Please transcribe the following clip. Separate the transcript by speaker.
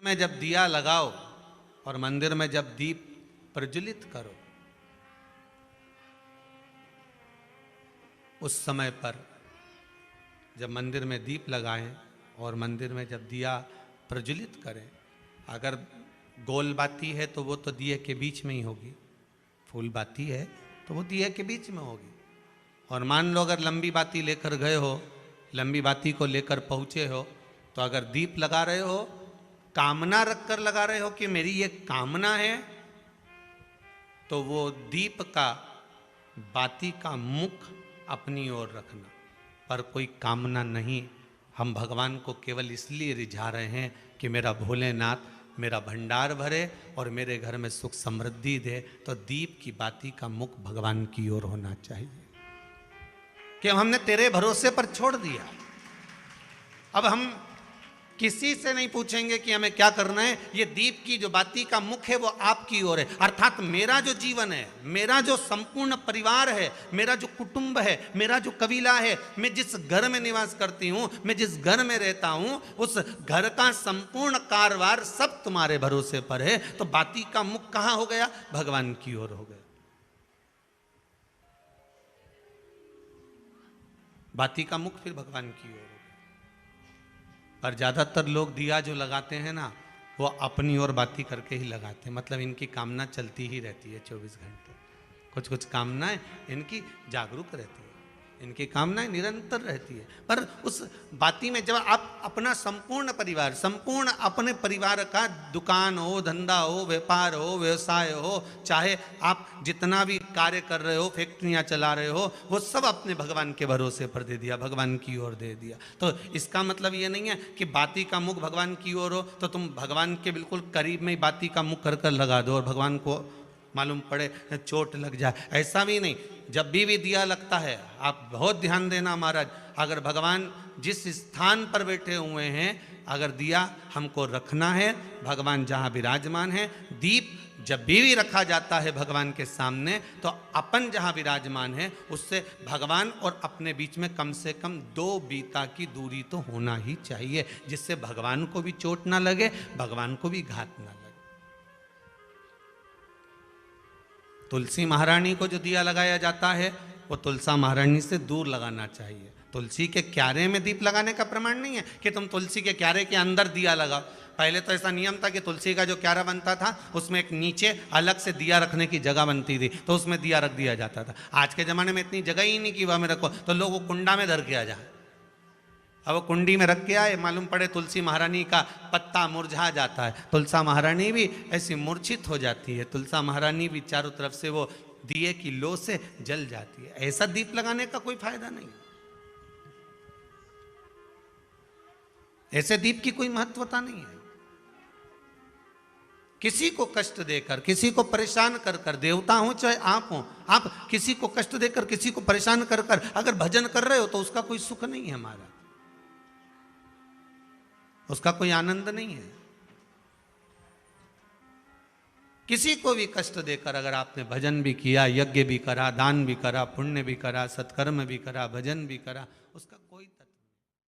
Speaker 1: में जब दिया लगाओ और मंदिर में जब दीप प्रज्वलित करो, उस समय पर जब मंदिर में दीप लगाएं और मंदिर में जब दिया प्रज्वलित करें, अगर गोल बाती है तो वो तो दिए के बीच में ही होगी, फूल बाती है तो वो दिए के बीच में होगी। और मान लो अगर लंबी बाती लेकर गए हो, लंबी बाती को लेकर पहुँचे हो, तो अगर दीप लगा रहे हो, कामना रख कर लगा रहे हो कि मेरी ये कामना है, तो वो दीप का, बाती का मुख अपनी ओर रखना, पर कोई कामना नहीं। हम भगवान को केवल इसलिए रिझा रहे हैं कि मेरा भोलेनाथ मेरा भंडार भरे और मेरे घर में सुख समृद्धि दे। तो दीप की बाती का मुख भगवान की ओर होना चाहिए कि हमने तेरे भरोसे पर छोड़ दिया। अब हम किसी से नहीं पूछेंगे कि हमें क्या करना है, ये दीप की जो बाती का मुख है वो आपकी ओर है। अर्थात मेरा जो जीवन है, मेरा जो संपूर्ण परिवार है, मेरा जो कुटुंब है, मेरा जो कबीला है, मैं जिस घर में निवास करती हूँ, मैं जिस घर में रहता हूँ, उस घर का संपूर्ण कारभार सब तुम्हारे भरोसे पर है। तो बाती का मुख कहाँ हो गया? भगवान की ओर हो गया। बाती का मुख फिर भगवान की ओर। पर ज़्यादातर लोग दिया जो लगाते हैं ना, वो अपनी ओर बाती करके ही लगाते हैं। मतलब इनकी कामना चलती ही रहती है 24 घंटे। कुछ कुछ कामनाएं इनकी जागरूक रहती है, इनकी कामनाएं निरंतर रहती है। पर उस बाती में जब आप अपना संपूर्ण परिवार, संपूर्ण अपने परिवार का, दुकान हो, धंधा हो, व्यापार हो, व्यवसाय हो, चाहे आप जितना भी कार्य कर रहे हो, फैक्ट्रियां चला रहे हो, वो सब अपने भगवान के भरोसे पर दे दिया, भगवान की ओर दे दिया। तो इसका मतलब ये नहीं है कि बाती का मुख भगवान की ओर हो तो तुम भगवान के बिल्कुल करीब में ही बाती का मुख कर लगा दो और भगवान को मालूम पड़े चोट लग जाए, ऐसा भी नहीं। जब भी दिया लगता है, आप बहुत ध्यान देना महाराज, अगर भगवान जिस स्थान पर बैठे हुए हैं, अगर दिया हमको रखना है, भगवान जहाँ विराजमान है, दीप जब भी रखा जाता है भगवान के सामने, तो अपन जहाँ विराजमान है उससे भगवान और अपने बीच में कम से कम 2 बीता की दूरी तो होना ही चाहिए, जिससे भगवान को भी चोट ना लगे, भगवान को भी घात ना लगे। तुलसी महारानी को जो दिया लगाया जाता है वो तुलसा महारानी से दूर लगाना चाहिए। तुलसी के क्यारे में दीप लगाने का प्रमाण नहीं है कि तुम तुलसी के क्यारे के अंदर दिया लगाओ। पहले तो ऐसा नियम था कि तुलसी का जो क्यारा बनता था उसमें एक नीचे अलग से दिया रखने की जगह बनती थी, तो उसमें दिया रख दिया जाता था। आज के ज़माने में इतनी जगह ही नहीं कि वह में रखो, तो लोग वो कुंडा में धर के आ जाए। अब वो कुंडी में रख के आए, मालूम पड़े तुलसी महारानी का पत्ता मुरझा जाता है, तुलसा महारानी भी ऐसी मूर्छित हो जाती है, तुलसा महारानी भी चारों तरफ से वो दिए की लो से जल जाती है। ऐसा दीप लगाने का कोई फायदा नहीं, ऐसे दीप की कोई महत्वता नहीं है। किसी को कष्ट देकर, किसी को परेशान कर कर, देवता हो चाहे आप हो, आप किसी को कष्ट देकर, किसी को परेशान कर कर अगर भजन कर रहे हो तो उसका कोई सुख नहीं है हमारा, उसका कोई आनंद नहीं है। किसी को भी कष्ट देकर अगर आपने भजन भी किया, यज्ञ भी करा, दान भी करा, पुण्य भी करा, सत्कर्म भी करा, भजन भी करा, उसका कोई